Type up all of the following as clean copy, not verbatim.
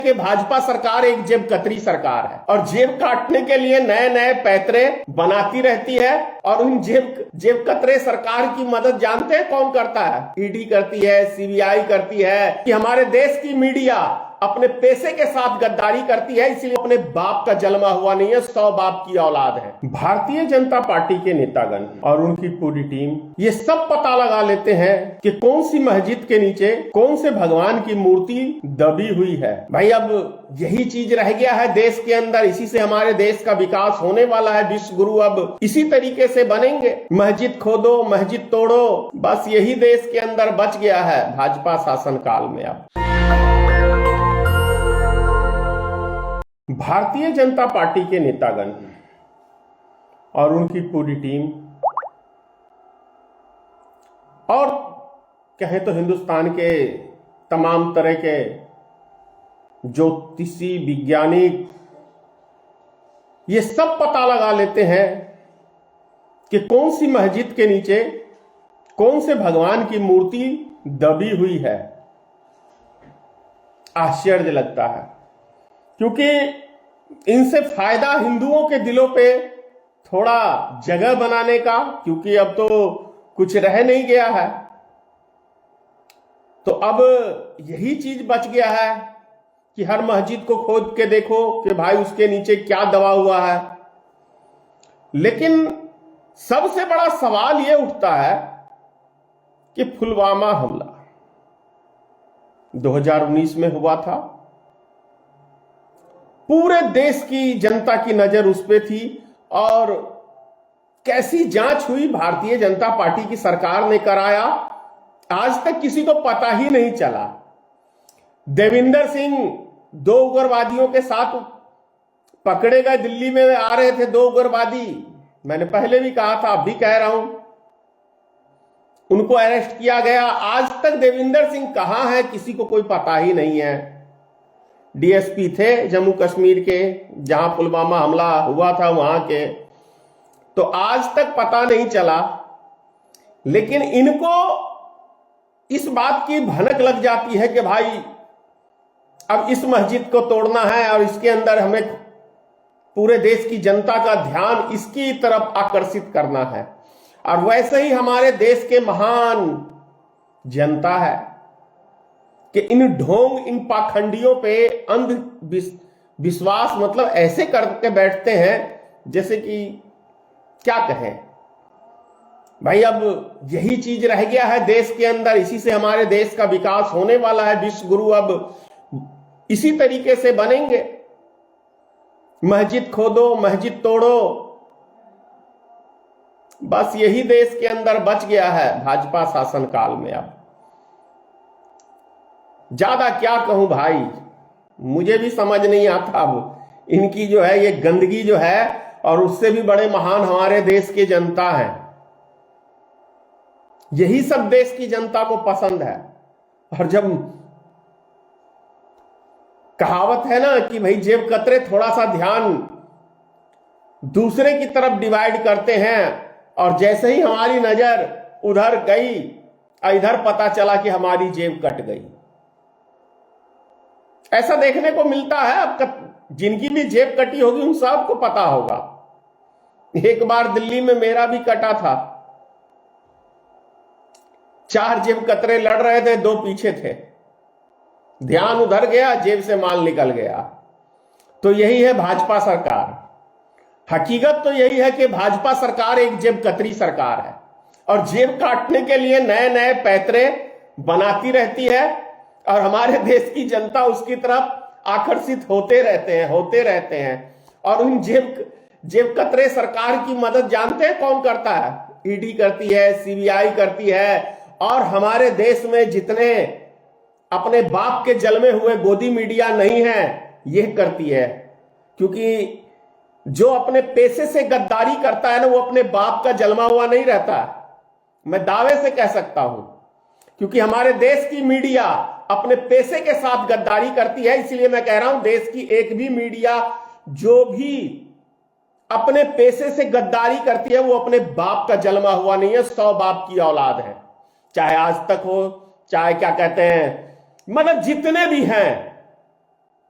कि भाजपा सरकार एक जेब कतरी सरकार है और जेब काटने के लिए नए नए पैतरे बनाती रहती है। और उन जेब कतरे सरकार की मदद जानते हैं कौन करता है? ईडी करती है, सीबीआई करती है। कि हमारे देश की मीडिया अपने पैसे के साथ गद्दारी करती है, इसलिए अपने बाप का जन्मा हुआ नहीं है, 100 बाप की औलाद है। भारतीय जनता पार्टी के नेतागण और उनकी पूरी टीम ये सब पता लगा लेते हैं कि कौन सी मस्जिद के नीचे कौन से भगवान की मूर्ति दबी हुई है। भाई अब यही चीज रह गया है देश के अंदर, इसी से हमारे देश का विकास होने वाला है। विश्व गुरु अब इसी तरीके से बनेंगे, मस्जिद खोदो मस्जिद तोड़ो, बस यही देश के अंदर बच गया है भाजपा शासन काल में। अब भारतीय जनता पार्टी के नेतागण और उनकी पूरी टीम और कहें तो हिंदुस्तान के तमाम तरह के ज्योतिषी वैज्ञानिक ये सब पता लगा लेते हैं कि कौन सी मस्जिद के नीचे कौन से भगवान की मूर्ति दबी हुई है। आश्चर्य लगता है, क्योंकि इनसे फायदा हिंदुओं के दिलों पे थोड़ा जगह बनाने का, क्योंकि अब तो कुछ रह नहीं गया है। तो अब यही चीज बच गया है कि हर मस्जिद को खोद के देखो कि भाई उसके नीचे क्या दबा हुआ है। लेकिन सबसे बड़ा सवाल यह उठता है कि पुलवामा हमला 2019 में हुआ था, पूरे देश की जनता की नजर उस पे थी और कैसी जांच हुई भारतीय जनता पार्टी की सरकार ने कराया, आज तक किसी को पता ही नहीं चला। देविंदर सिंह 2 उग्रवादियों के साथ पकड़े गए, दिल्ली में आ रहे थे 2 उग्रवादी, मैंने पहले भी कहा था अब भी कह रहा हूं, उनको अरेस्ट किया गया। आज तक देविंदर सिंह कहां है किसी को कोई पता ही नहीं है। डीएसपी थे जम्मू कश्मीर के, जहां पुलवामा हमला हुआ था वहां के, तो आज तक पता नहीं चला। लेकिन इनको इस बात की भनक लग जाती है कि भाई अब इस मस्जिद को तोड़ना है और इसके अंदर हमें पूरे देश की जनता का ध्यान इसकी तरफ आकर्षित करना है। और वैसे ही हमारे देश के महान जनता है कि इन ढोंग इन पाखंडियों पे अंध विश्वास मतलब ऐसे करके बैठते हैं जैसे कि क्या कहें। भाई अब यही चीज रह गया है देश के अंदर, इसी से हमारे देश का विकास होने वाला है। विश्व गुरु अब इसी तरीके से बनेंगे, मस्जिद खोदो मस्जिद तोड़ो, बस यही देश के अंदर बच गया है भाजपा शासन काल में। अब ज्यादा क्या कहूं भाई, मुझे भी समझ नहीं आता अब इनकी जो है ये गंदगी जो है, और उससे भी बड़े महान हमारे देश की जनता है। यही सब देश की जनता को पसंद है। और जब कहावत है ना कि भाई जेब कतरे थोड़ा सा ध्यान दूसरे की तरफ डिवाइड करते हैं, और जैसे ही हमारी नजर उधर गई इधर पता चला कि हमारी जेब कट गई। ऐसा देखने को मिलता है। अब जिनकी भी जेब कटी होगी उन सबको पता होगा। एक बार दिल्ली में मेरा भी कटा था, 4 जेब कतरे लड़ रहे थे, 2 पीछे थे, ध्यान उधर गया, जेब से माल निकल गया। तो यही है भाजपा सरकार। हकीकत तो यही है कि भाजपा सरकार एक जेब कतरी सरकार है और जेब काटने के लिए नए नए पैतरे बनाती रहती है, और हमारे देश की जनता उसकी तरफ आकर्षित होते रहते हैं। और उन जेब कतरे सरकार की मदद जानते हैं कौन करता है? ईडी करती है, सीबीआई करती है। और हमारे देश में जितने अपने बाप के जन्मे हुए गोदी मीडिया नहीं है, यह करती है। क्योंकि जो अपने पैसे से गद्दारी करता है ना, वो अपने बाप का जन्मा हुआ नहीं रहता, मैं दावे से कह सकता हूं। क्योंकि हमारे देश की मीडिया अपने पैसे के साथ गद्दारी करती है, इसलिए मैं कह रहा हूं देश की एक भी मीडिया जो भी अपने पैसे से गद्दारी करती है वो अपने बाप का जन्मा हुआ नहीं है, 100 बाप की औलाद है। चाहे आज तक हो, चाहे क्या कहते हैं, मतलब जितने भी हैं,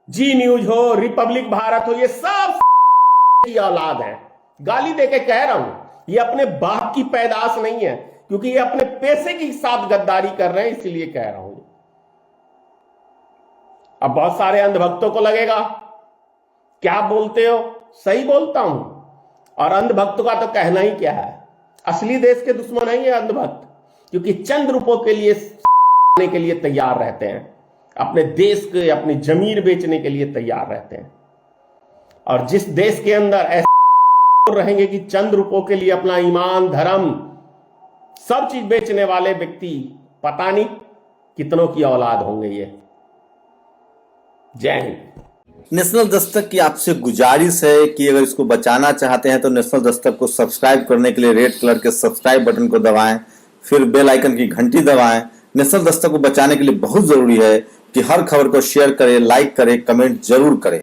जी न्यूज हो, रिपब्लिक भारत हो, ये सब की औलाद है। गाली देके कह रहा हूं, ये अपने बाप की पैदाश नहीं है, क्योंकि ये अपने पैसे के साथ गद्दारी कर रहे हैं, इसलिए कह रहा हूं। अब बहुत सारे अंधभक्तों को लगेगा क्या बोलते हो, सही बोलता हूं। और अंधभक्त का तो कहना ही क्या है, असली देश के दुश्मन है ये अंधभक्त, क्योंकि चंद रुपयों के लिए के लिए तैयार रहते हैं, अपने देश के अपनी जमीन बेचने के लिए तैयार रहते हैं। और जिस देश के अंदर ऐसे रहेंगे कि चंद रुपयों के लिए अपना ईमान, धर्म, सब चीज बेचने वाले व्यक्ति, पता नहीं कितनों की औलाद होंगे ये। जय हिंद। नेशनल दस्तक की आपसे गुजारिश है कि अगर इसको बचाना चाहते हैं तो नेशनल दस्तक को सब्सक्राइब करने के लिए रेड कलर के सब्सक्राइब बटन को दबाएं, फिर बेल आइकन की घंटी दबाएं। नेशनल दस्तक को बचाने के लिए बहुत जरूरी है कि हर खबर को शेयर करें, लाइक करें, कमेंट जरूर करें।